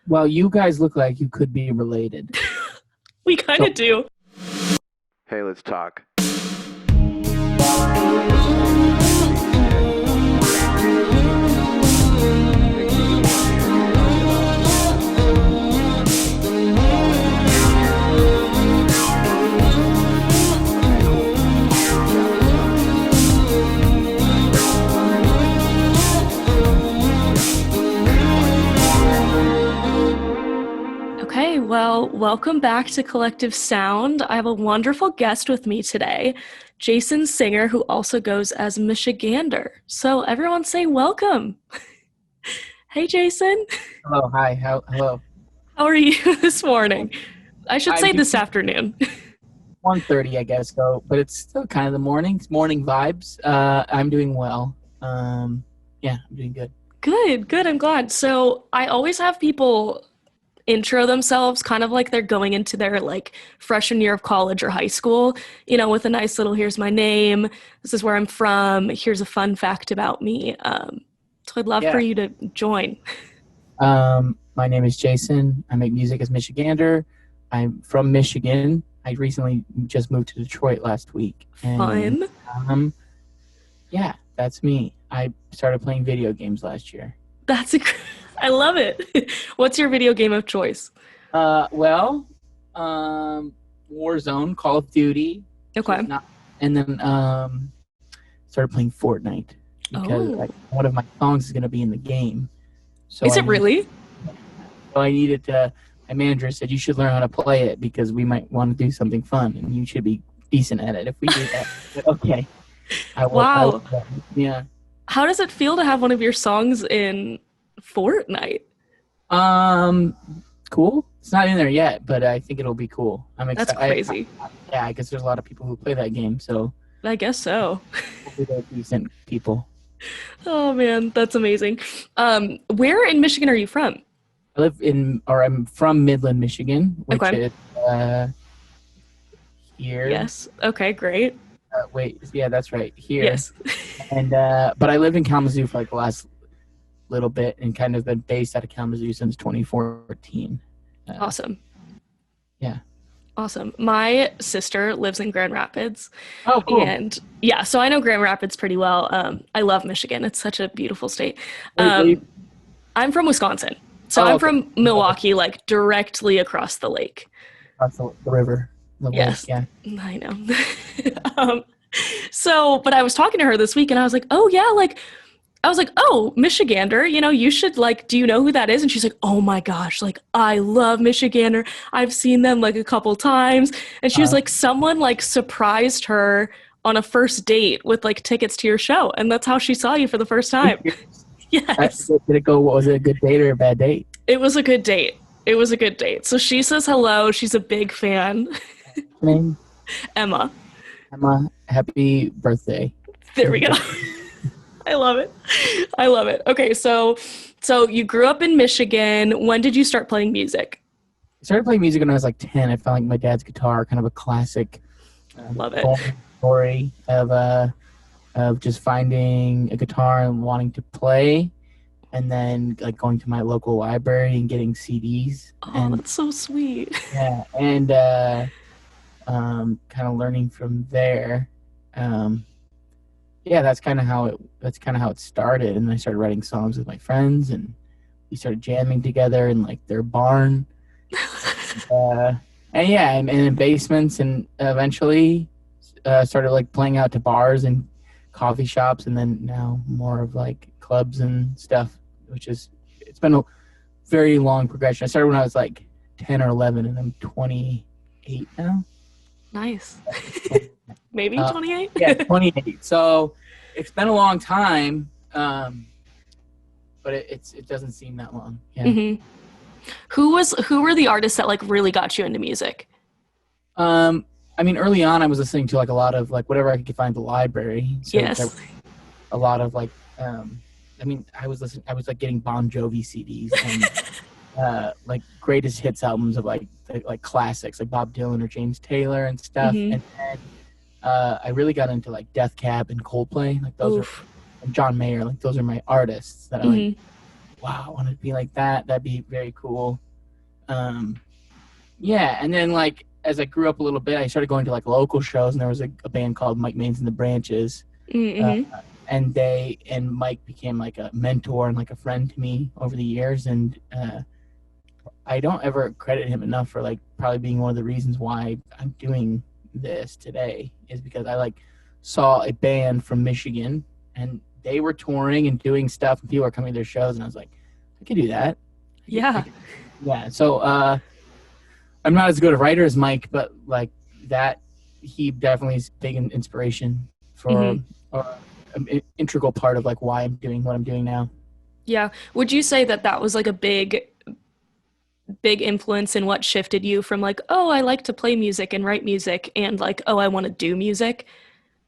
Well, you guys look like you could be related. We kind So, of do. Hey, let's talk. Okay, well, welcome back to Collective Sound. I have a wonderful guest with me today, Jason Singer, who also goes as Michigander. So everyone say welcome. Hey, Jason. hello, hi, hello. How are you this morning? I should I'm say doing this afternoon. 1:30, I guess, but it's still kind of the morning. It's morning vibes. I'm doing well. Yeah, I'm doing good. Good. I'm glad. So I always have people intro themselves kind of like they're going into their like freshman year of college or high school, with a nice little here's my name, this is where I'm from, here's a fun fact about me. So I'd love for Yeah. you to join. My name is Jason. I make music as Michigander. I'm from Michigan. I recently just moved to Detroit last week. And, Fun. yeah, that's me. I started playing video games last year. That's I love it. What's your video game of choice? Well, Warzone, Call of Duty. Okay. And then started playing Fortnite because one of my songs is going to be in the game. So Is it really? So I needed to. My manager said you should learn how to play it because we might want to do something fun, and you should be decent at it if we do that. But okay. Wow. Yeah. How does it feel to have one of your songs in Fortnite? Cool. It's not in there yet, but I think it'll be cool. I'm excited. That's crazy. Yeah, I guess there's a lot of people who play that game, so I guess so. hopefully they're decent people. Oh man, that's amazing. Where in Michigan are you from? I'm from Midland, Michigan, which Okay. is here. Yes. Okay, great. Wait, yeah, that's right, here. Yes. And but I lived in Kalamazoo for like the last little bit and kind of been based out of Kalamazoo since 2014. Awesome. Yeah. Awesome. My sister lives in Grand Rapids. Oh, cool. And yeah, so I know Grand Rapids pretty well. I love Michigan. It's such a beautiful state. Wait. I'm from Wisconsin. So I'm from Milwaukee, like directly across the lake. Across the river. Yes. Yeah. I know. But I was talking to her this week and I was like, oh yeah, oh, Michigander, you should do you know who that is? And she's like, oh my gosh, I love Michigander. I've seen them a couple times. And she was like, someone surprised her on a first date with tickets to your show. And that's how she saw you for the first time. Yes. Did it go, was it a good date or a bad date? It was a good date. So she says hello. She's a big fan. Name? Emma, happy birthday. there we go. I love it. Okay, so you grew up in Michigan. When did you start playing music? I started playing music when I was 10. I found my dad's guitar, kind of a classic Love it. story of just finding a guitar and wanting to play, and then going to my local library and getting CDs. Oh, that's so sweet. Yeah, and kind of learning from there. Yeah, that's kind of how it started. And I started writing songs with my friends, and we started jamming together in their barn. And yeah, and in basements, and eventually started playing out to bars and coffee shops, and then now more of clubs and stuff, it's been a very long progression. I started when I was 10 or 11, and I'm 28 now. Nice. Maybe 28? Yeah, 28. So it's been a long time, but it doesn't seem that long. Yeah. Mm-hmm. Who were the artists that really got you into music? Early on I was listening to a lot of whatever I could find at the library. So Yes. a lot of I was getting Bon Jovi CDs and greatest hits albums of classics like Bob Dylan or James Taylor and stuff. Mm-hmm. And then I really got into Death Cab and Coldplay. Those Oof. are John Mayer. Those are my artists that I like. wow, I want to be like that. That'd be very cool. Um, yeah, and then like as I grew up a little bit, I started going to like local shows, and there was a band called Mike Mains and the Branches, uh, Mm-hmm. and Mike became like a mentor and like a friend to me over the years, and I don't ever credit him enough for like probably being one of the reasons why I'm doing this today is because I like saw a band from Michigan and they were touring and doing stuff and people were coming to their shows and I was like, I could do that. Yeah. Yeah. So I'm not as good a writer as Mike, but like that he definitely is big inspiration for Mm-hmm. an integral part of like why I'm doing what I'm doing now. Yeah. Would you say that that was like a big influence in what shifted you from like, oh, I like to play music and write music and like, oh, I want to do music?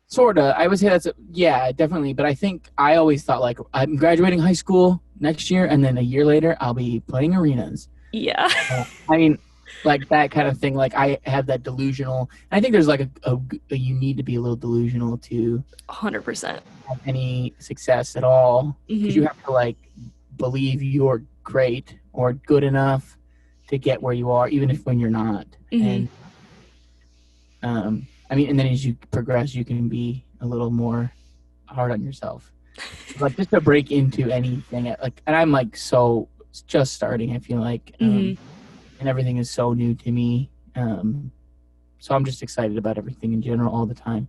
Sorta. I would say yeah, definitely. But I think I always thought like I'm graduating high school next year, and then a year later I'll be playing arenas. Yeah. I mean, like that kind of thing. Like I have that delusional. I think there's like you need to be a little delusional to 100%. have any success at all because Mm-hmm. you have to like believe you're great or good enough to get where you are, even if when you're not. Mm-hmm. And I mean, and then as you progress, you can be a little more hard on yourself. Like just to break into anything, like, and I'm like so just starting. I feel like, Mm-hmm. and everything is so new to me. So I'm just excited about everything in general all the time.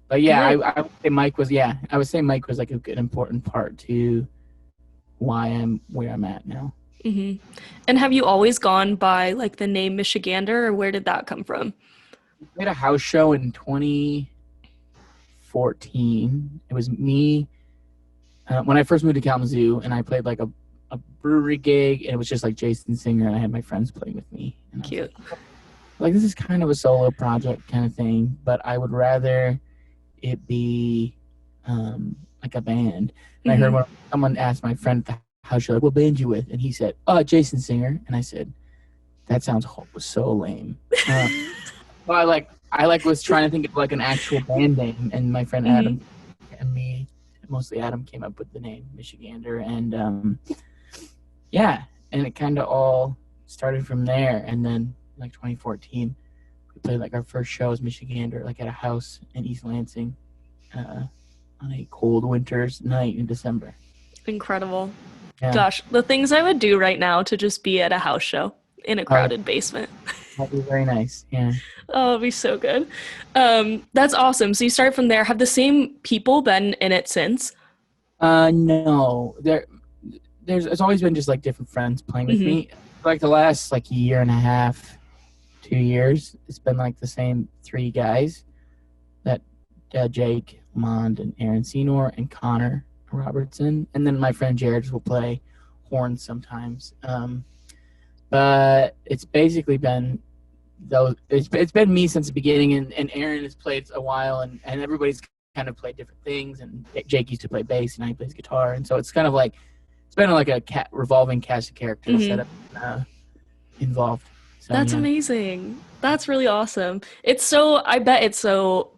But yeah, Good. I would say Mike was I would say Mike was like a good important part to why I'm where I'm at now. Mm-hmm. And have you always gone by like the name Michigander, or where did that come from? We played a house show in 2014. It was me when I first moved to Kalamazoo, and I played like a brewery gig, and it was just like Jason Singer, and I had my friends playing with me. And I was Cute. like, this is kind of a solo project kind of thing, but I would rather it be like a band. And I heard Mm-hmm. when someone asked my friend at the house show, like, what band you with? And he said, Jason Singer. And I said, that sounds so lame. So I was trying to think of like an actual band name, and my friend Mm-hmm. Adam and me, mostly Adam, came up with the name Michigander, and yeah, and it kind of all started from there. And then like 2014, we played like our first show as Michigander, like at a house in East Lansing, on a cold winter's night in December. Incredible. Yeah, Gosh, the things I would do right now to just be at a house show in a oh yeah, crowded basement. that'd be very nice. Yeah. Oh, it'd be so good. That's awesome. So you started from there. Have the same people been in it since? No, there's always been just like different friends playing with Mm-hmm. me. Like the last like year and a half, 2 years, it's been like the same three guys that Jake Mond and Aaron Senor and Connor Robertson, and then my friend Jared will play horns sometimes. But it's basically been those. It's been me since the beginning, and Aaron has played a while, and everybody's kind of played different things. And Jake used to play bass, and now he plays guitar, and so it's kind of like it's been like a revolving cast of characters Mm-hmm. that have involved. So That's yeah. amazing. That's really awesome. I bet it's so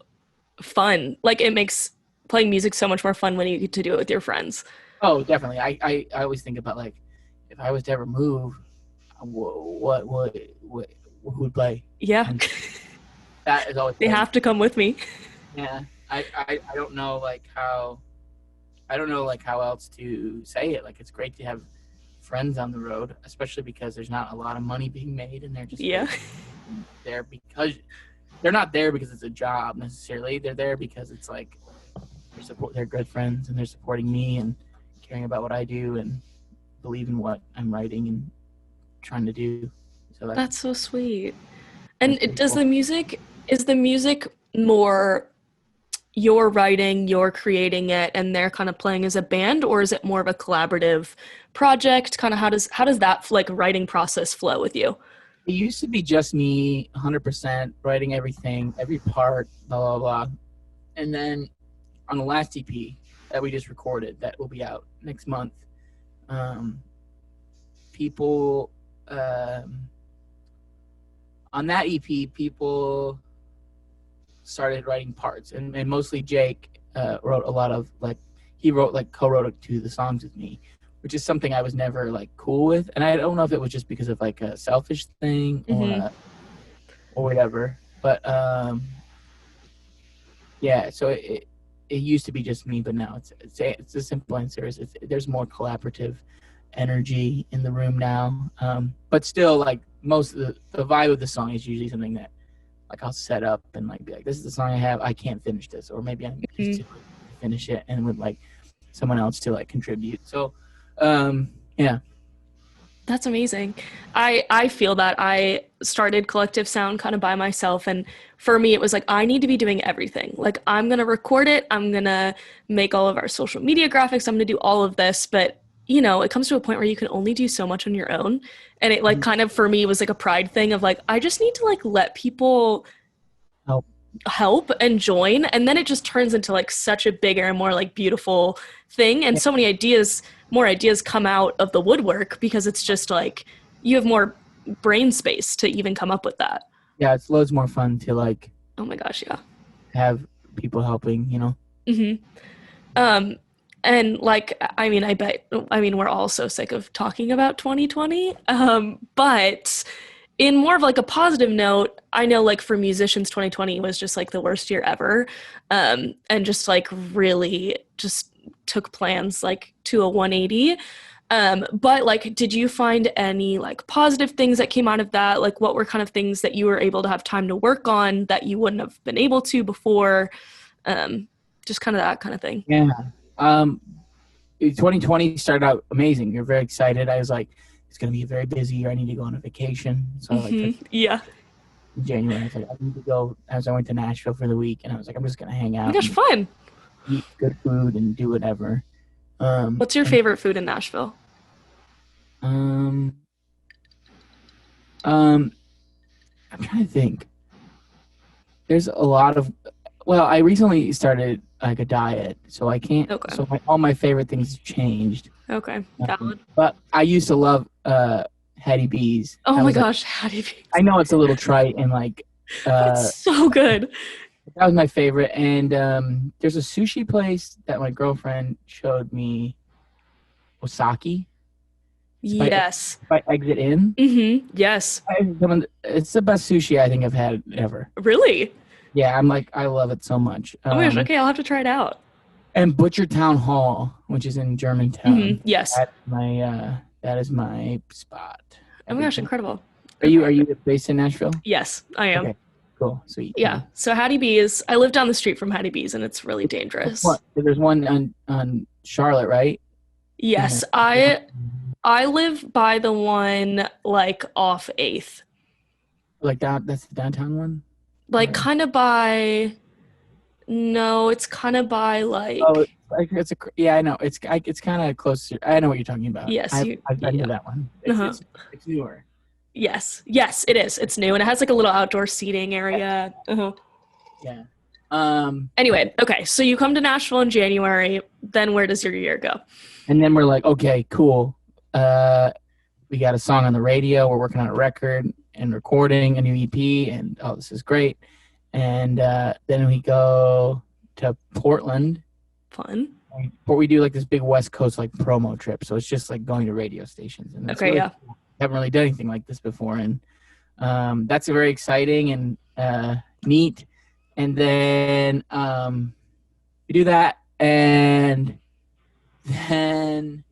fun. Like it makes playing music so much more fun when you get to do it with your friends. Oh, definitely. I always think about like if I was to ever move, what who would play? Yeah, And that is always they like have to come with me. yeah. I don't know like how I don't know like how else to say it. Like it's great to have friends on the road, especially because there's not a lot of money being made, and they're just Yeah. there because they're not there because it's a job necessarily. They're there because it's like they're good friends and they're supporting me and caring about what I do and believe in what I'm writing and trying to do. So That's so sweet. that's And pretty does cool. is the music more you're writing, you're creating it, and they're kind of playing as a band, or is it more of a collaborative project? Kind of how does that like writing process flow with you? It used to be just me 100% writing everything, every part, blah, blah, blah. And then on the last EP that we just recorded, that will be out next month, um, people, on that EP, people started writing parts. And mostly Jake wrote a lot of, like, he wrote, like, co-wrote to the songs with me. which is something I was never like cool with. And I don't know if it was just because of like a selfish thing or whatever. But yeah, so it used to be just me, but now it's a simple answer is there's more collaborative energy in the room now. But still, like most of the vibe of the song is usually something that like I'll set up and like be like, this is the song I have. I can't finish this, or maybe I'm just too late to finish it, and with like someone else to like contribute. So, yeah. That's amazing. I feel that I started Collective Sound kind of by myself, and for me it was like I need to be doing everything. Like I'm going to record it, I'm going to make all of our social media graphics, I'm going to do all of this, but you know, it comes to a point where you can only do so much on your own. And it like kind of for me was like a pride thing of like I just need to like let people help and join, and then it just turns into like such a bigger and more like beautiful thing, and so many more ideas come out of the woodwork because it's just like you have more brain space to even come up with that. Yeah, it's loads more fun to like Oh my gosh, yeah. have people helping, you know. And like I mean we're all so sick of talking about 2020, but in more of like a positive note, I know like for musicians 2020 was just like the worst year ever, and just like really just took plans like to a 180. But like did you find any like positive things that came out of that? Like what were kind of things that you were able to have time to work on that you wouldn't have been able to before? Just kind of that kind of thing. Yeah. 2020 started out amazing. You're very excited. I was like, it's going to be a very busy year. I need to go on a vacation. So like in January, I was like, I need to go. As I went to Nashville for the week, and I was like, I'm just going to hang out. Oh my gosh, fun. Eat good food and do whatever. What's your favorite food in Nashville? I'm trying to think. There's a lot of, well, I recently started like a diet, so I can't. Okay. So all my favorite things changed. Okay, valid. But I used to love Hattie B's. Oh my gosh, Hattie B's. I know it's a little trite and like. It's so good. That was my favorite, and there's a sushi place that my girlfriend showed me. Osaki. Yes. By Exit In. Mm-hmm. Yes. It's the best sushi I think I've had ever. Really? Yeah, I'm like, I love it so much. Oh my gosh, okay, I'll have to try it out. And Butcher Town Hall, which is in Germantown. Mm-hmm. Yes. That is my spot. Oh my gosh, incredible. Are you based in Nashville? Yes, I am. Okay. Cool, sweet. Yeah. So Hattie B's, I live down the street from Hattie B's, and it's really dangerous. There's one on Charlotte, right? Yes, I live by the one like off 8th. Like that's the downtown one? Like kind of by. No, it's kind of by like. Oh, I know. It's kind of close to. I know what you're talking about. Yes, I've been to that one. It's newer. Yes, it is. It's new, and it has like a little outdoor seating area. Yeah. Anyway, okay. So you come to Nashville in January. Then where does your year go? And then we're like, okay, cool. We got a song on the radio. We're working on a record and recording a new EP, and this is great. And then we go to Portland. Fun. But we do like this big West Coast like promo trip, so it's just like going to radio stations. And okay, yeah. Cool. Haven't really done anything like this before, and that's very exciting and neat. And then we do that, and then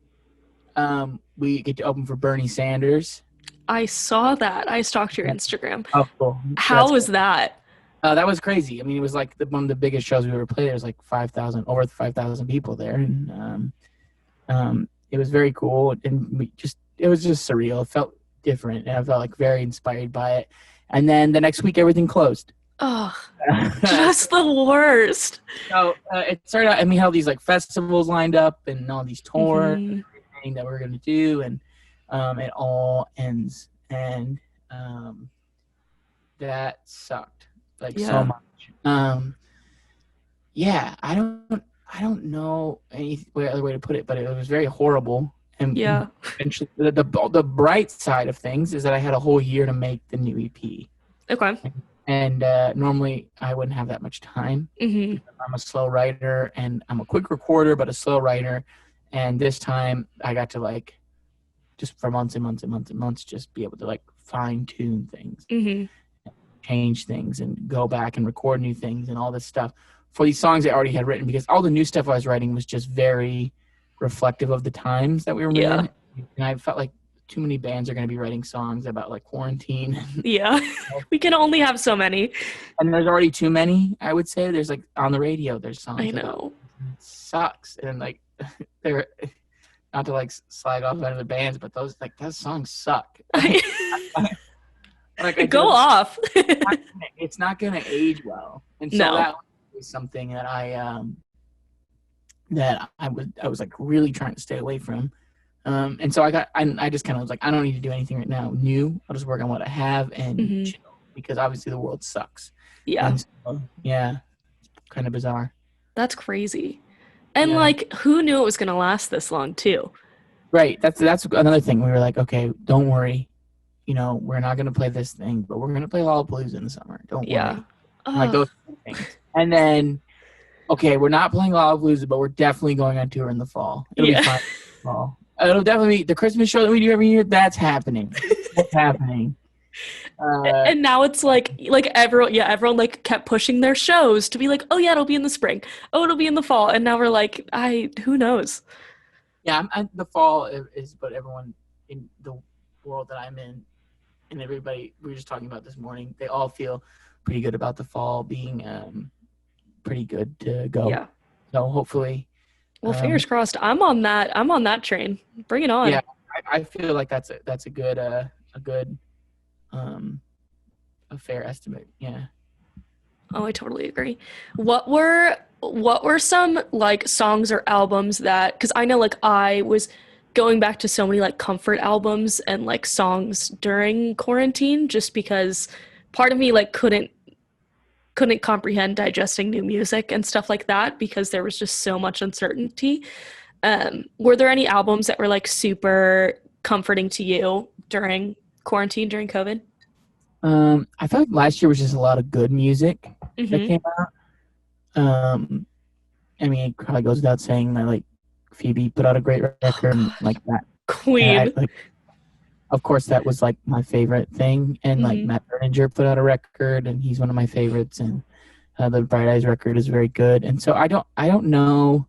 we get to open for Bernie Sanders. I saw that. I stalked your Instagram. Oh, cool. How was that? That was crazy. I mean, it was like one of the biggest shows we ever played. There was like over 5,000 people there, and it was very cool. And it was just surreal. It felt different, and I felt like very inspired by it. And then the next week, everything closed. Oh, just the worst. So it started out, and we had all these like festivals lined up, and all these tours and everything that we were gonna do, and it all ends, and that sucked so much. Yeah, I don't know any other way to put it, but it was very horrible. And eventually, the bright side of things is that I had a whole year to make the new EP. Okay. And normally I wouldn't have that much time. I'm a slow writer, and I'm a quick recorder, but a slow writer. And this time I got to like just for months and months and months and months just be able to like fine tune things, Mm-hmm. change things, and go back and record new things and all this stuff for these songs I already had written, because all the new stuff I was writing was just very reflective of the times that we were Yeah. in. And I felt like too many bands are going to be writing songs about like quarantine. Yeah. We can only have so many. And there's already too many, I would say. There's like on the radio, there's songs I about know. it sucks. And like they're not to like slag off other bands, but those songs suck. Like Go off. It's not gonna age well. And so No. that was something that I was like really trying to stay away from. And so I just kind of was like, I don't need to do anything right now new. I'll just work on what I have and Mhm. chill, because obviously the world sucks. Yeah. And so, yeah, it's kind of bizarre. That's crazy. And Yeah. like, who knew it was going to last this long too? Right. That's another thing. We were like, okay, don't worry. We're not gonna play this thing, but we're gonna play Lollapalooza in the summer. Don't Yeah. worry. Like those things. And then, okay, we're not playing Lollapalooza, but we're definitely going on tour in the fall. It'll be fine in the fall. It'll definitely be the Christmas show that we do every year. That's happening. What's happening? And now it's like everyone like kept pushing their shows to be like, oh yeah, it'll be in the spring. Oh, it'll be in the fall. And now we're like, who knows? Yeah, the fall is what everyone in the world that I'm in, and everybody we were just talking about this morning, they all feel pretty good about the fall being pretty good to go. Yeah. So hopefully. Well, fingers crossed. I'm on that train. Bring it on. Yeah, I feel like that's a good a fair estimate. Yeah. Oh, I totally agree. What were some like songs or albums that, because I know like I was going back to so many like comfort albums and like songs during quarantine, just because part of me like couldn't comprehend digesting new music and stuff like that because there was just so much uncertainty. Were there any albums that were like super comforting to you during quarantine, during COVID? I felt like last year was just a lot of good music that came out. I mean, it probably goes without saying that like Phoebe put out a great record and, like that. Queen. Of course, that was like my favorite thing. And like Matt Berninger put out a record, and he's one of my favorites. And the Bright Eyes record is very good. And so I don't know.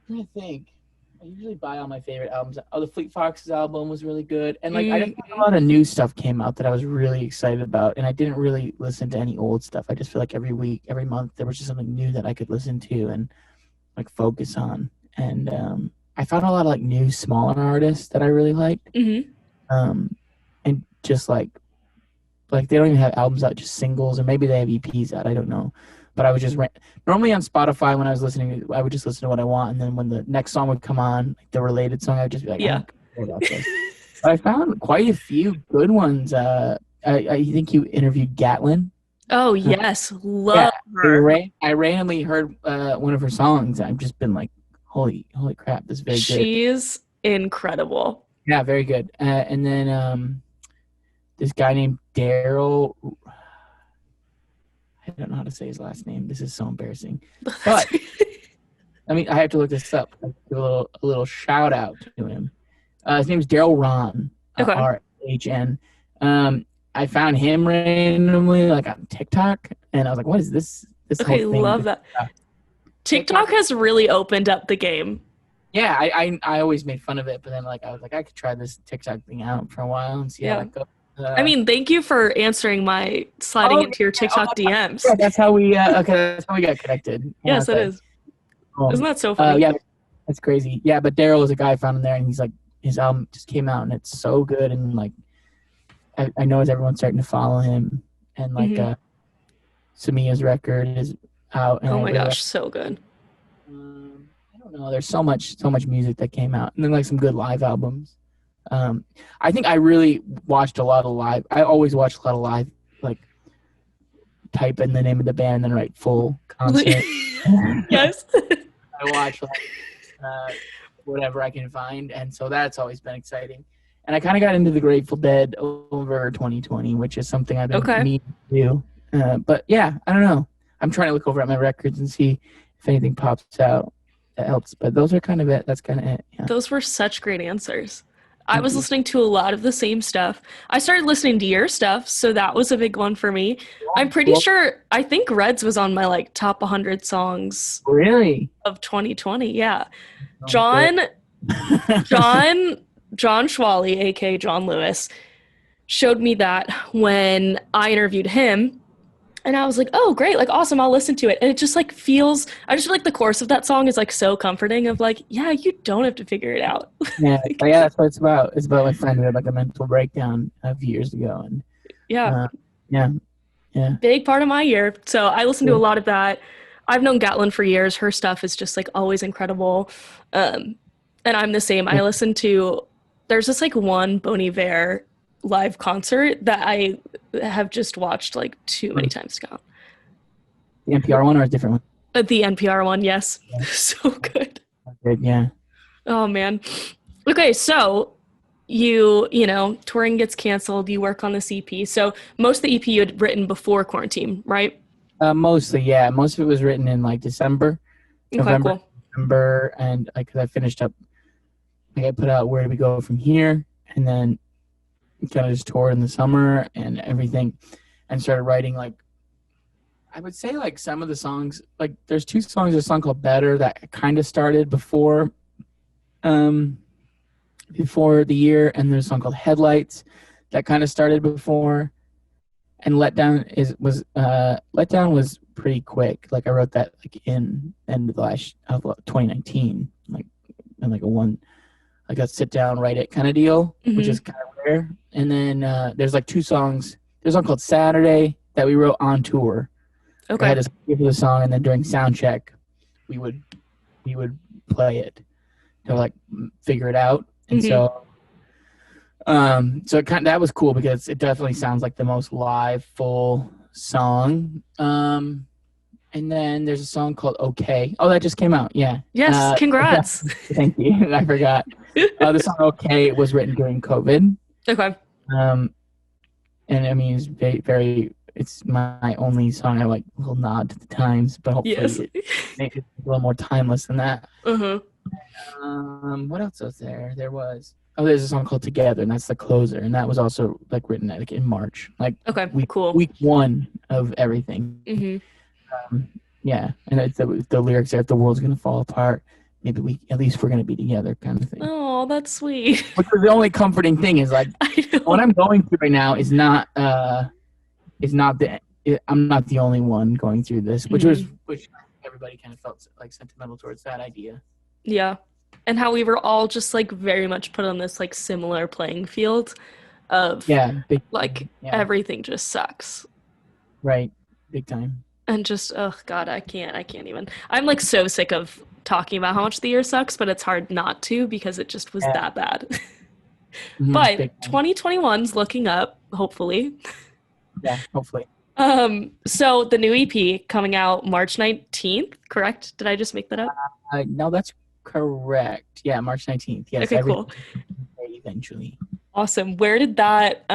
I think I usually buy all my favorite albums. Oh, the Fleet Foxes album was really good, and like I just a lot of new stuff came out that I was really excited about. And I didn't really listen to any old stuff. I just feel like every week, every month, there was just something new that I could listen to and like focus on. And I found a lot of like new smaller artists that I really liked. And just like they don't even have albums out, just singles, or maybe they have EPs out. I don't know. But I was just normally on Spotify when I was listening, I would just listen to what I want, and then when the next song would come on, like the related song, I would just be like, I don't care about this. But I found quite a few good ones. I think you interviewed Gatlin. Oh yes, love her. I randomly heard one of her songs. I've just been like, holy crap, this is very good. She's incredible. Yeah, very good. And then this guy named Daryl. I don't know how to say his last name. This is so embarrassing. But I mean, I have to look this up. Give a little shout out to him. His name's Daryl Ron. Okay. RHN. I found him randomly like on TikTok, and I was like, "What is this?" Okay, whole thing? love that. TikTok has really opened up the game. Yeah, I always made fun of it, but then like I was like, I could try this TikTok thing out for a while and see how it goes. I mean, thank you for answering my sliding into your TikTok DMs. Yeah, that's how we got connected. Yes, it is. Isn't that so funny? Yeah, that's crazy. Yeah, but Daryl was a guy I found in there, and he's like, his album just came out, and it's so good, and like, I know as everyone's starting to follow him, and like, Samia's record is out. And oh my gosh, so good. I don't know. There's so much music that came out, and then like some good live albums. I think I really watched a lot of live. I always watch a lot of live. Like, type in the name of the band and write full concert. Yes. I watch like, whatever I can find, and so that's always been exciting. And I kind of got into the Grateful Dead over 2020, which is something I've been needing to do. But yeah, I don't know. I'm trying to look over at my records and see if anything pops out. else. But those are kind of it. That's kind of it. Yeah. Those were such great answers. I Thank was you. listening to a lot of the same stuff. I started listening to your stuff, so that was a big one for me. I'm pretty Well, sure, I think Reds was on my like top 100 songs really? of 2020. Yeah. Sounds good. John, John, John Schwally, aka John Lewis, showed me that when I interviewed him. And I was like, oh, great, like, awesome, I'll listen to it. And it just, like, feels, I just feel like the chorus of that song is, like, so comforting of, like, yeah, you don't have to figure it out. Yeah, but yeah, that's what it's about. It's about my friend who had like a mental breakdown a few years ago, and Yeah, yeah, yeah. big part of my year. So I listen to a Cool. lot of that. I've known Gatlin for years. Her stuff is just, like, always incredible. And I'm the same. I listen to, there's this, like, one Bon Iver live concert that I have just watched, like, too many times to count. The NPR one or a different one? The NPR one, yes. Yeah. So good. Good, yeah. Oh man. Okay, so you know, touring gets canceled, you work on this EP. So most of the EP you had written before quarantine, right? Mostly, yeah. Most of it was written in like December, Okay, November, cool. December, and like 'cause I finished up, like I put out Where Do We Go From Here, and then kind of just toured in the summer and everything, and started writing like, I would say like some of the songs, like there's two songs, there's a song called Better that kind of started um, before the year, and there's a song called Headlights that kind of started before, and Letdown was pretty quick. Like I wrote that like in end of the last of 2019, like and like a sit down write it kind of deal, which is kind of rare. And then there's like two songs. There's one called Saturday that we wrote on tour. I had Okay. to give the song, and then during sound check, we would play it to like figure it out. And so that was cool because it definitely sounds like the most live full song. And then there's a song called Okay. Oh, that just came out. Yeah. Yes, congrats. Thank you. I forgot. The song Okay was written during COVID. Okay. And I mean, it's very, it's my only song I like will nod to the times, but hopefully Yes. it makes it a little more timeless than that. Uh-huh. What else was there? There's a song called Together, and that's the closer, and that was also like written like in March, like Okay, week cool. 1 of everything. Yeah, and it's the lyrics are, if the world's gonna fall apart, maybe we're gonna be together, kind of thing. Oh, that's sweet. Which was the only comforting thing is like I know. what I'm going through right now is not I'm not the only one going through this, which everybody kind of felt like sentimental towards that idea. Yeah. And how we were all just like very much put on this like similar playing field of everything just sucks. Right. Big time. And just, oh God, I can't even. I'm like so sick of talking about how much the year sucks, but it's hard not to because it just was that bad. But 2021's looking up, hopefully. Yeah, hopefully. So the new EP coming out March 19th, correct? Did I just make that up? No, that's correct. Yeah, March 19th. Yes. Okay, cool. Eventually. Awesome. Where did that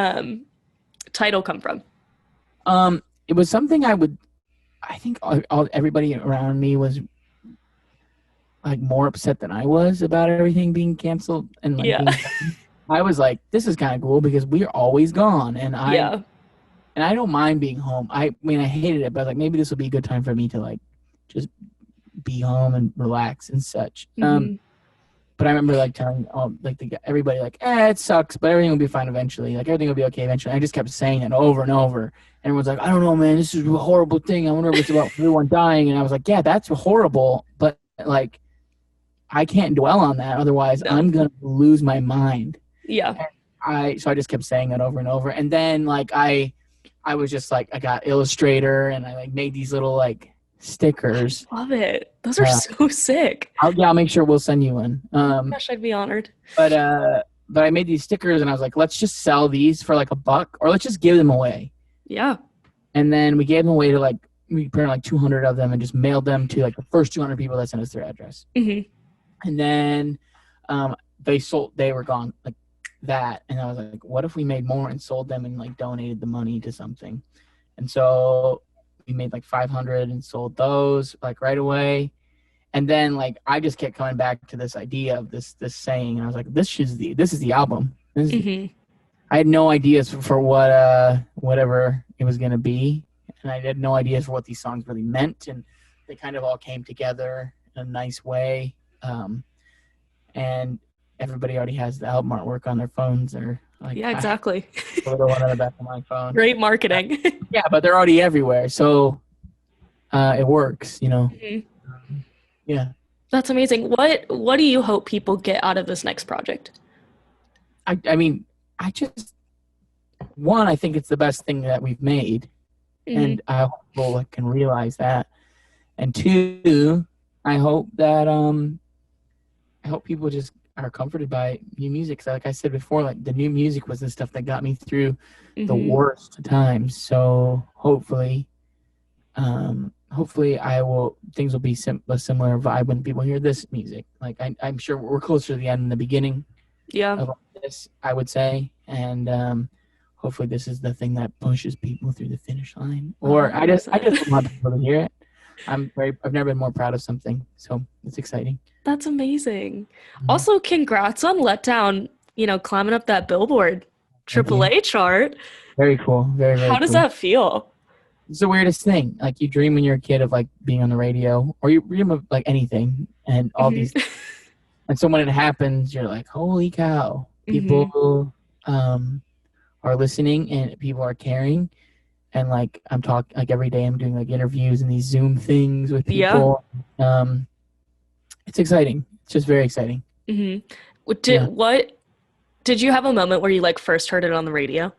title come from? It was something I think everybody around me was like more upset than I was about everything being canceled, and like I was like, this is kind of cool because we're always gone, and I don't mind being home. I mean, I hated it, but like maybe this will be a good time for me to like just be home and relax and such. But I remember like telling everybody like, it sucks, but everything will be fine eventually. Like everything will be okay eventually. I just kept saying it over and over. Everyone's like, I don't know, man, this is a horrible thing. I wonder if it's about everyone dying. And I was like, yeah, that's horrible, but like I can't dwell on that, otherwise I'm gonna lose my mind. Yeah. So I just kept saying that over and over. And then like I was just like, I got Illustrator and I like made these little like stickers. Love it. Those are so sick. I'll make sure we'll send you one. Gosh, I'd be honored. But I made these stickers and I was like, let's just sell these for like $1 or let's just give them away. Yeah. And then we gave them away to like, we printed like 200 of them and just mailed them to like the first 200 people that sent us their address. And then they were gone like that. And I was like, what if we made more and sold them and like donated the money to something? And so we made like 500 and sold those like right away. And then like I just kept coming back to this idea of this saying, and I was like, this is the album. I had no ideas for what whatever it was gonna be, and I had no ideas for what these songs really meant, and they kind of all came together in a nice way. And everybody already has the album artwork on their phones, or like Yeah, exactly. I have a little one on the back of my phone. Great marketing. Yeah, but they're already everywhere, so it works, you know. Yeah. That's amazing. What do you hope people get out of this next project? I mean, I think it's the best thing that we've made, and I hope people can realize that. And two, I hope that I hope people just are comforted by new music. So like I said before, like the new music was the stuff that got me through the worst times. So hopefully things will be a similar vibe when people hear this music. Like I'm sure we're closer to the end than the beginning. Yeah. Of this, I would say, and hopefully this is the thing that pushes people through the finish line. Or 100%. I just want people to hear it. I've never been more proud of something, so it's exciting. That's amazing. Also, congrats on Letdown, climbing up that Billboard AAA chart. Very cool. Very, very How does cool. that feel? It's the weirdest thing. Like you dream when you're a kid of like being on the radio, or you dream of like anything, and all these. And so when it happens, you're like, "Holy cow!" People are listening, and people are caring. And like I'm talking, like every day I'm doing like interviews and these Zoom things with people. Yeah. It's exciting. It's just very exciting. Did you have a moment where you like first heard it on the radio?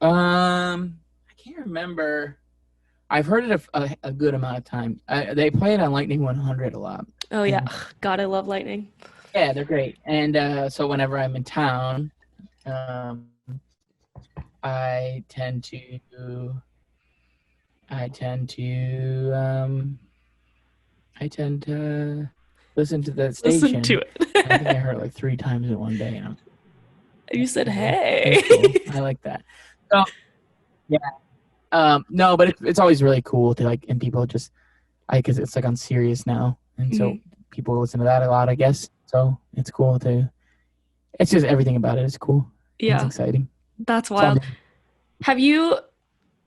I can't remember. I've heard it a good amount of times. They play it on Lightning 100 a lot. Oh yeah, God, I love Lightning. Yeah, they're great. And so whenever I'm in town, I tend to listen to the station. Listen to it. I think I heard it like 3 times in one day. And you said, "Hey." Cool. I like that. So, yeah. No, but it's always really cool to like, and people just, because it's like on Sirius now, and so people listen to that a lot, I guess. So it's cool it's just everything about it is cool. Yeah. It's exciting. That's wild.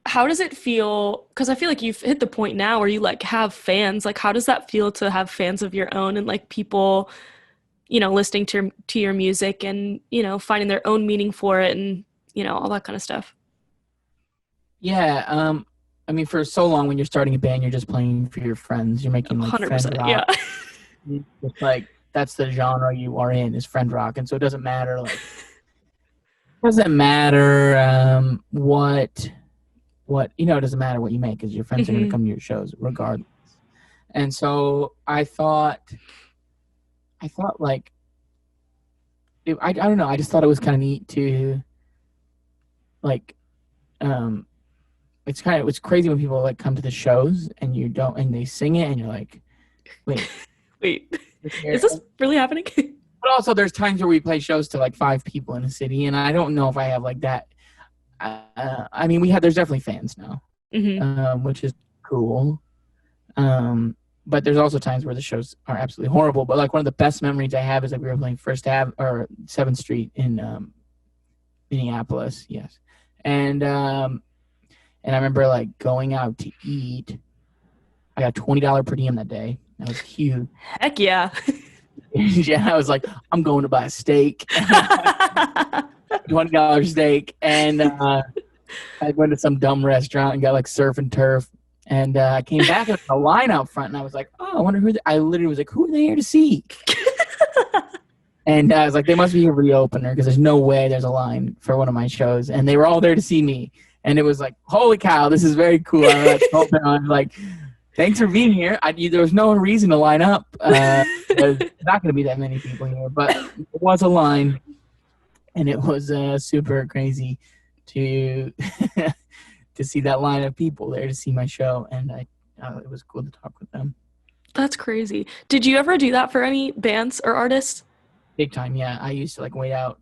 How does it feel? Because I feel like you've hit the point now where you like have fans. Like, how does that feel to have fans of your own and like people, listening to your music and, finding their own meaning for it and, all that kind of stuff? Yeah. I mean, for so long when you're starting a band, you're just playing for your friends. You're making like 100%, friend rock. Yeah. It's like that's the genre you are in is friend rock, and so it doesn't matter what it doesn't matter what you make because your friends are going to come to your shows regardless. And so I thought like I don't know, I just thought it was kind of neat to like it's crazy when people like come to the shows and they sing it and you're like, wait is this really happening? But also there's times where we play shows to like 5 people in a city, and I don't know if I have like that. I mean, there's definitely fans now, which is cool. But there's also times where the shows are absolutely horrible. But like one of the best memories I have is like we were playing First Ave or 7th Street in Minneapolis. Yes. And I remember like going out to eat. I got $20 per diem that day. That was huge. Heck yeah. Yeah, I was like, I'm going to buy a steak. $20 steak. And I went to some dumb restaurant and got like surf and turf. And I came back and a line out front, and I was like, oh, I wonder I literally was like, who are they here to see? And I was like, they must be here for the opener because there's no way there's a line for one of my shows. And they were all there to see me. And it was like, holy cow, this is very cool. I was like, thanks for being here. There was no reason to line up. There's not going to be that many people here. But it was a line. And it was super crazy to to see that line of people there to see my show. And it was cool to talk with them. That's crazy. Did you ever do that for any bands or artists? Big time, yeah. I used to like wait out.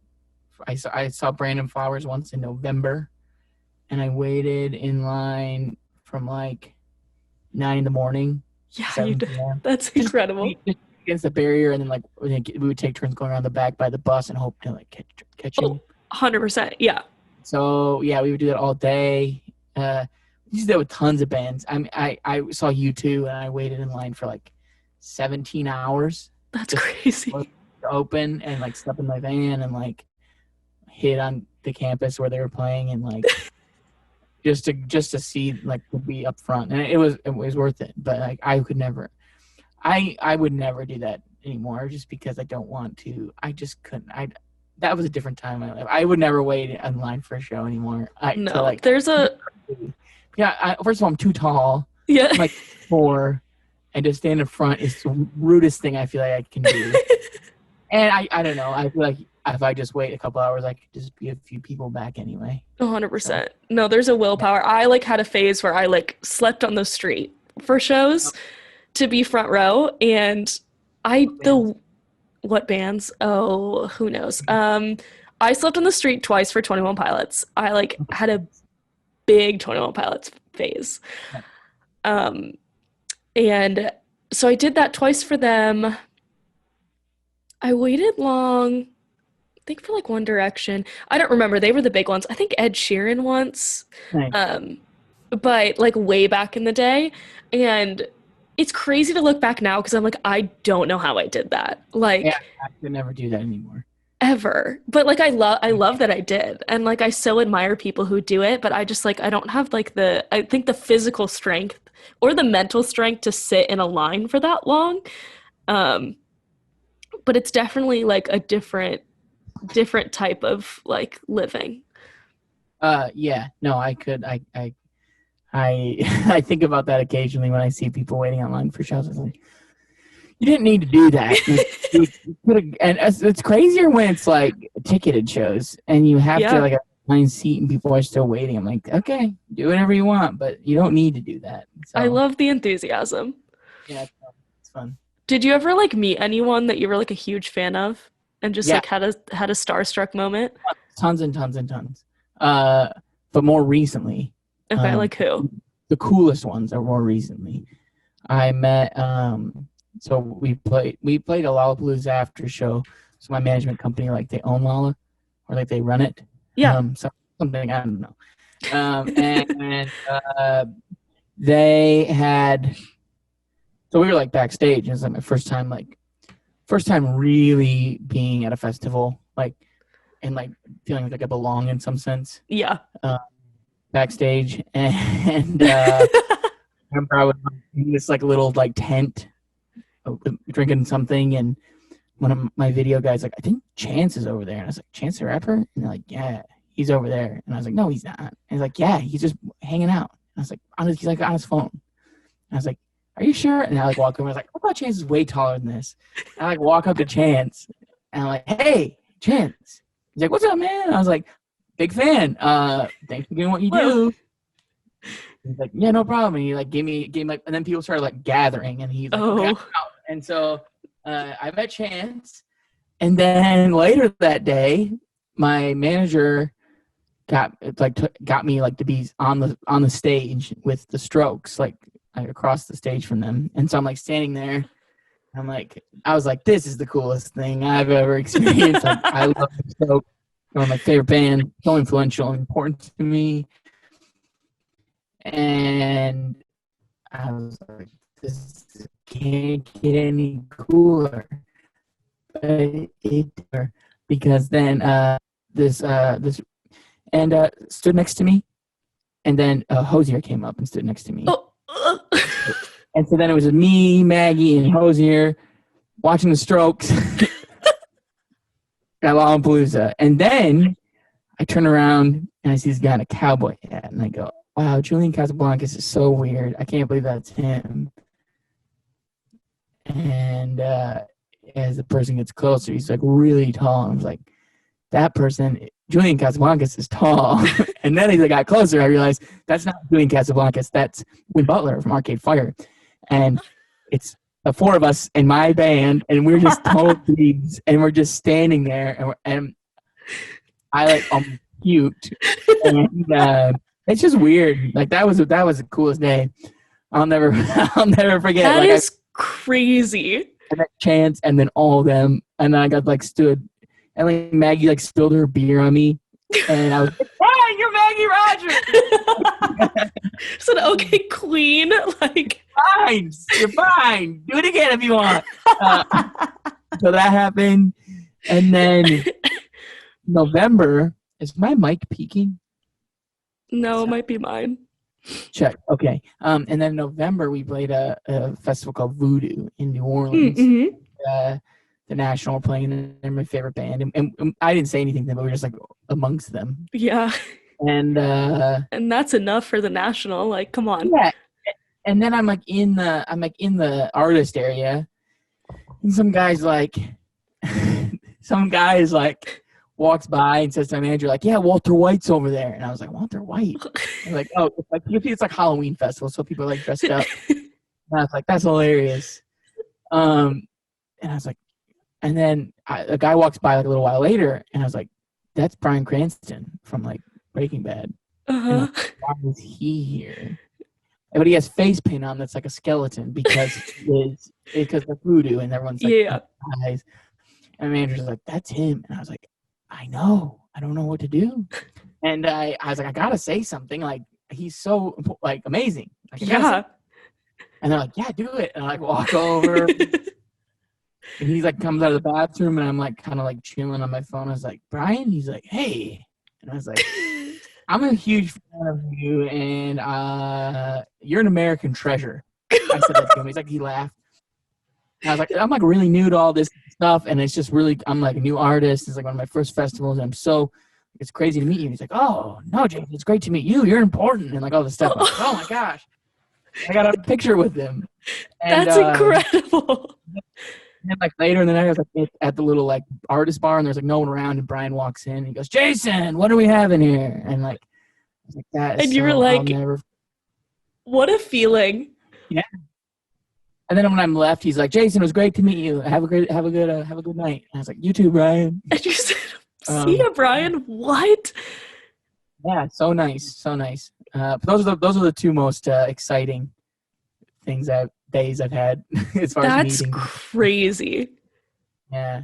I saw Brandon Flowers once in November, and I waited in line from like 9 in the morning Yeah, 7 p.m. That's incredible. Just against the barrier, and then like we would take turns going around the back by the bus and hope to like catch him. Oh, 100%. Yeah. So yeah, we would do that all day. We used to do that with tons of bands. I saw U2 and I waited in line for like 17 hours. That's crazy. To open and like slept in my van and like hid on the campus where they were playing and like just to see like to be up front, and it was worth it. But like I would never do that anymore just because I don't want to. I just couldn't. That was a different time in my life. I would never wait in line for a show anymore. There's a first of all, I'm too tall. Yeah. I'm like 4, and to stand in front is the rudest thing I feel like I can do. And I don't know. I feel like if I just wait a couple hours, I could just be a few people back anyway. 100%. No, there's a willpower. I like had a phase where I like slept on the street for shows to be front row, and what bands? Oh, who knows? I slept on the street twice for 21 Pilots. I like had a big 21 Pilots phase. And so I did that twice for them. I waited long, I think for like One Direction. I don't remember. They were the big ones. I think Ed Sheeran once. Nice. But like way back in the day. And it's crazy to look back now because I'm like, I don't know how I did that. Like, yeah, I could never do that anymore. Ever. But like I love that I did. And like I so admire people who do it, but I just like I don't have like I think the physical strength or the mental strength to sit in a line for that long. But it's definitely like a different type of like living. Yeah. No, I could. I think about that occasionally when I see people waiting online for shows. It's like, you didn't need to do that. And it's crazier when it's like ticketed shows and you have to like a line seat and people are still waiting. I'm like, okay, do whatever you want, but you don't need to do that. So, I love the enthusiasm. Yeah, it's fun. Did you ever like meet anyone that you were like a huge fan of and just like had a starstruck moment? Tons and tons and tons. But more recently. Okay, like who? The coolest ones are more recently. I met so we played a Lollapalooza after show. So my management company, like they own Lolla or like they run it. Yeah. Something I don't know. And they had. So we were like backstage, and it's like my first time really being at a festival, like, and like feeling like I belong in some sense. Yeah. Backstage, and I remember I was in this like little like tent, drinking something, and one of my video guys like, I think Chance is over there, and I was like, Chance the rapper, and they're like, yeah, he's over there, and I was like, no, he's not, and he's like, yeah, he's just hanging out, and I was like, he's like on his phone, and I was like, are you sure? And I like walk over. I was like, I thought Chance is way taller than this. And I like walk up to Chance, and I'm like, hey, Chance. He's like, what's up, man? And I was like, big fan. Thanks for doing what you do. He's like, yeah, no problem. And he like gave me like, and then people started like gathering, and he's like, okay, and so I met Chance, and then later that day, my manager got me like to be on the stage with the Strokes, like across the stage from them. And so I'm like standing there. I was like, this is the coolest thing I've ever experienced. Like, I love the Strokes. One of my favorite bands, so influential and important to me. And I was like, this can't get any cooler. But because then this stood next to me, and then Hosier came up and stood next to me. Oh. And so then it was me, Maggie, and Hosier watching the Strokes at Lollapalooza. And then I turn around and I see this guy in a cowboy hat, and I go, wow, Julian Casablancas is so weird. I can't believe that's him. And as the person gets closer, he's like really tall. And I was like, that person, Julian Casablancas, is tall. And then as I got closer, I realized that's not Julian Casablancas. That's Win Butler from Arcade Fire. And it's the 4 of us in my band, and we're just total thieves, and we're just standing there, and I like almost cute. And it's just weird. Like that was the coolest day. I'll never I'll never forget. That Like is crazy. I met Chance and then all of them, and then I got like stood, and like Maggie like spilled her beer on me, and I was like, "Hey, you're Maggie Rogers." Said, okay, queen. Like, Fine, you're fine. Do it again if you want. So that happened, and then November. Is my mic peaking? no, it might be mine. Check. Okay. And then November we played a festival called Voodoo in New Orleans. Mm-hmm. The National were playing, and they're my favorite band. And I didn't say anything to them, but we were just like amongst them. Yeah. And And that's enough for the National. Like, come on. yeah. And then I'm like in the artist area, and some guys like walks by and says to my manager, like, yeah, Walter White's over there. And I was like, Walter White? And like, oh, it's like Halloween festival, so people are like dressed up. And I was like, that's hilarious. And I was like, and then a guy walks by like a little while later, and I was like, that's Bryan Cranston from like Breaking Bad. Uh-huh. Like, why is he here? But he has face paint on that's like a skeleton because because of voodoo, and everyone's like, Yeah. guys. And my manager's like, that's him. And I was like, I know. I don't know what to do. And I was like, I gotta say something. Like, he's so like amazing. Like, I gotta Yeah. say. And they're like, yeah, do it. And I like walk over, and he's like comes out of the bathroom, and I'm like kind of like chilling on my phone. I was like, Brian. He's like, hey. And I was like, I'm a huge fan of you, and you're an American treasure. I said that to him. He's like, he laughed. And I was like, I'm like really new to all this stuff, and it's just really, I'm like a new artist. It's like one of my first festivals, and it's crazy to meet you. He's like, oh, no, James, it's great to meet you. You're important, and like all this stuff. I'm like, oh my gosh. I got a picture with him. And, That's incredible. And then like later in the night, I was like at the little like artist bar, and there's like no one around, and Brian walks in, and he goes, Jason, what are we having here? And like, I was like, that is And you were so, like, I'll never. what a feeling. Yeah. And then when I'm left, he's like, Jason, it was great to meet you. Have a good night. And I was like, you too, Brian. And you said, see ya, Brian. What? Yeah, so nice, so nice. Those are the two most exciting days I've had as far as That's meetings. crazy. Yeah,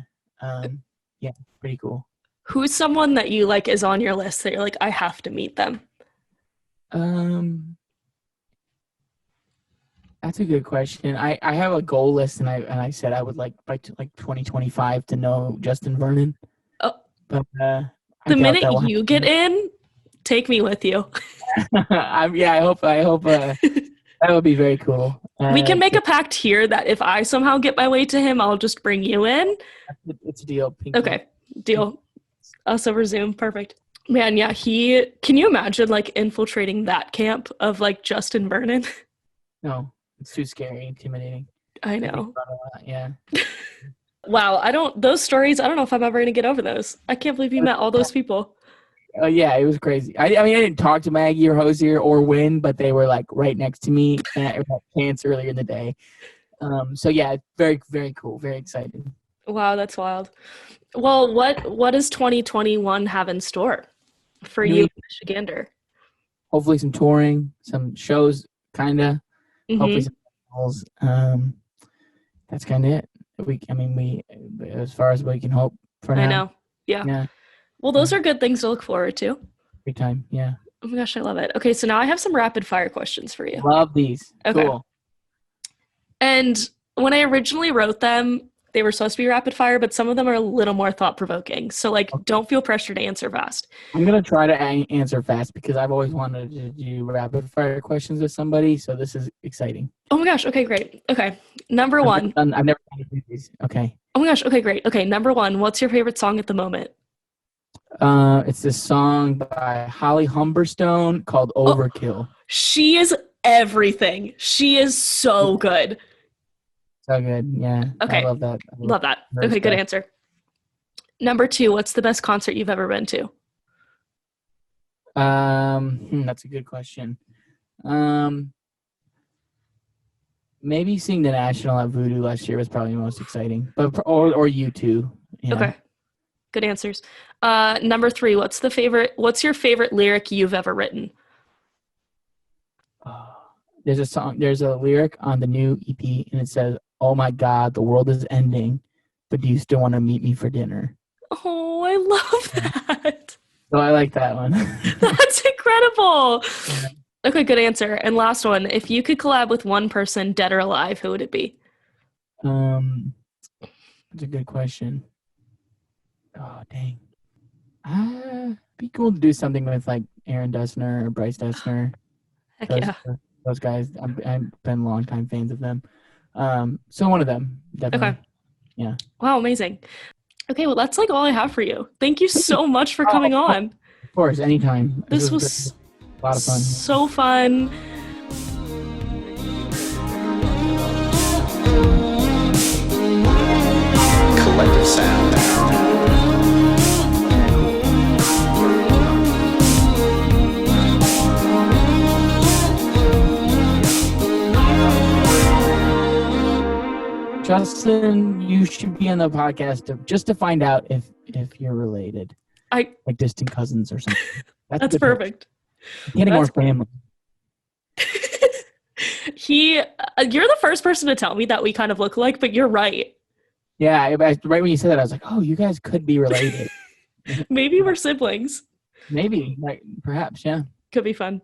yeah, pretty cool. Who's someone that you like is on your list that you're like, I have to meet them? That's a good question. I have a goal list, and I said I would like by 2025 to know Justin Vernon. Oh. But the minute you get in, take me with you. I hope that would be very cool. We can make a pact here that if I somehow get my way to him, I'll just bring you in. It's a deal. Okay, deal. Us over Zoom, perfect. Man, yeah, can you imagine like infiltrating that camp of like Justin Vernon? No, it's too scary, intimidating. I know. Yeah. Wow, those stories, I don't know if I'm ever going to get over those. I can't believe you met all those people. Yeah, it was crazy. I mean, I didn't talk to Maggie or Hosier or Win, but they were like right next to me, and I had a chance earlier in the day. So yeah, very, very cool, very exciting. Wow, that's wild. Well, what does 2021 have in store for you, Michigander? Hopefully some touring, some shows, kinda. Mm-hmm. Hopefully some festivals. That's kind of it. We as far as we can hope for now. I know. Yeah. Well, those are good things to look forward to. Every time, yeah. Oh my gosh, I love it. Okay, so now I have some rapid fire questions for you. Love these. Okay. Cool. And when I originally wrote them, they were supposed to be rapid fire, but some of them are a little more thought provoking. So like, don't feel pressure to answer fast. I'm gonna try to answer fast because I've always wanted to do rapid fire questions with somebody. So this is exciting. Oh my gosh. Okay, great. Okay, number one. I've never done these. Okay. Oh my gosh. Okay, great. Okay, number one. What's your favorite song at the moment? It's this song by Holly Humberstone called Overkill. She is everything. She is so good. So good. Yeah. Okay. I love that. Love that. Okay, good answer. Number two, what's the best concert you've ever been to? That's a good question. Maybe seeing the National at Voodoo last year was probably the most exciting. But or U2. Yeah. Okay. Good answers. Number three, what's your favorite lyric you've ever written? There's a song. There's a lyric on the new EP, and it says, "Oh my God, the world is ending, but do you still want to meet me for dinner?" Oh, I love that. So I like that one. That's incredible. Yeah. Okay, good answer. And last one. If you could collab with one person, dead or alive, who would it be? That's a good question. Oh dang. Be cool to do something with like Aaron Dessner or Bryce Dessner. Heck Those, yeah. those guys. I've been longtime fans of them. So one of them, definitely. Okay. Yeah. Wow, amazing. Okay, well, that's like all I have for you. Thank you so much for coming on. Of course, anytime. This was a lot of fun. so fun. Collective sound. Justin, you should be on the podcast just to find out if you're related, like distant cousins or something. That's perfect. Getting more family. You're the first person to tell me that we kind of look alike, but you're right. Yeah, right when you said that, I was like, oh, you guys could be related. Maybe we're siblings. Maybe, perhaps, yeah. Could be fun.